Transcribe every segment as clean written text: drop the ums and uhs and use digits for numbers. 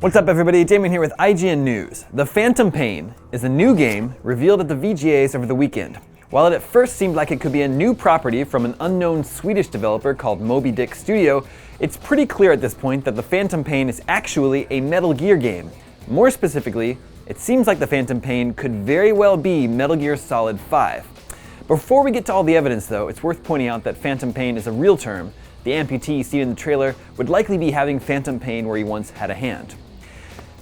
What's up everybody, Damon here with IGN News. The Phantom Pain is a new game revealed at the VGAs over the weekend. While it at first seemed like it could be a new property from an unknown Swedish developer called Moby Dick Studio, it's pretty clear at this point that the Phantom Pain is actually a Metal Gear game. More specifically, it seems like the Phantom Pain could very well be Metal Gear Solid 5. Before we get to all the evidence though, it's worth pointing out that Phantom Pain is a real term. The amputee seen in the trailer would likely be having phantom pain where he once had a hand.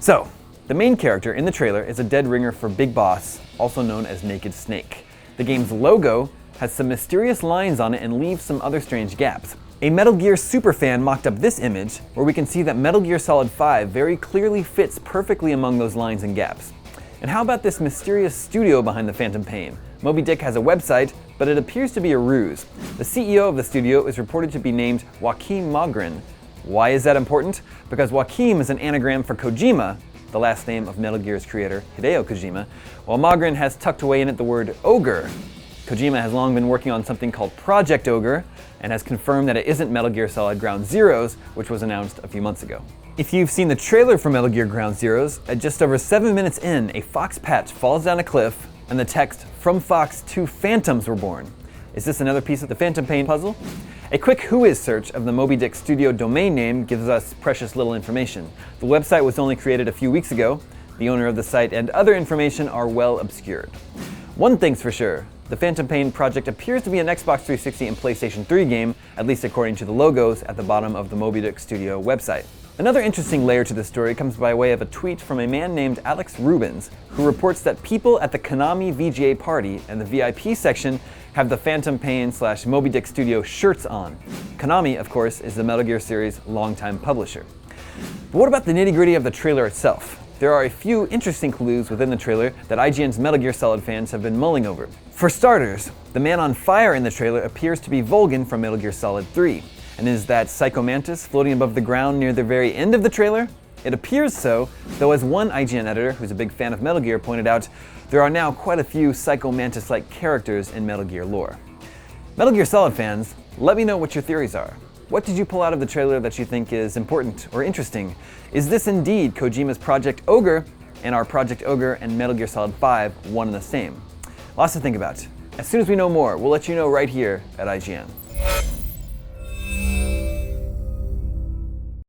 So, the main character in the trailer is a dead ringer for Big Boss, also known as Naked Snake. The game's logo has some mysterious lines on it and leaves some other strange gaps. A Metal Gear superfan mocked up this image, where we can see that Metal Gear Solid 5 very clearly fits perfectly among those lines and gaps. And how about this mysterious studio behind the Phantom Pain? Moby Dick has a website, but it appears to be a ruse. The CEO of the studio is reported to be named Joachim Mogren. Why is that important? Because Joachim is an anagram for Kojima, the last name of Metal Gear's creator, Hideo Kojima, while Mogren has tucked away in it the word ogre. Kojima has long been working on something called Project Ogre, and has confirmed that it isn't Metal Gear Solid Ground Zeroes, which was announced a few months ago. If you've seen the trailer for Metal Gear Ground Zeroes, at just over 7 minutes in, a fox patch falls down a cliff, and the text, "From Fox, 2 phantoms were born." Is this another piece of the Phantom Pain puzzle? A quick Whois search of the Moby Dick Studio domain name gives us precious little information. The website was only created a few weeks ago. The owner of the site and other information are well obscured. One thing's for sure, the Phantom Pain project appears to be an Xbox 360 and PlayStation 3 game, at least according to the logos at the bottom of the Moby Dick Studio website. Another interesting layer to this story comes by way of a tweet from a man named Alex Rubens, who reports that people at the Konami VGA party and the VIP section have the Phantom Pain / Moby Dick Studio shirts on. Konami, of course, is the Metal Gear series' longtime publisher. But what about the nitty-gritty of the trailer itself? There are a few interesting clues within the trailer that IGN's Metal Gear Solid fans have been mulling over. For starters, the man on fire in the trailer appears to be Volgin from Metal Gear Solid 3. And is that Psycho Mantis floating above the ground near the very end of the trailer? It appears so, though as one IGN editor, who's a big fan of Metal Gear, pointed out, there are now quite a few Psycho Mantis-like characters in Metal Gear lore. Metal Gear Solid fans, let me know what your theories are. What did you pull out of the trailer that you think is important or interesting? Is this indeed Kojima's Project Ogre, and are Project Ogre and Metal Gear Solid 5 one and the same? Lots to think about. As soon as we know more, we'll let you know right here at IGN.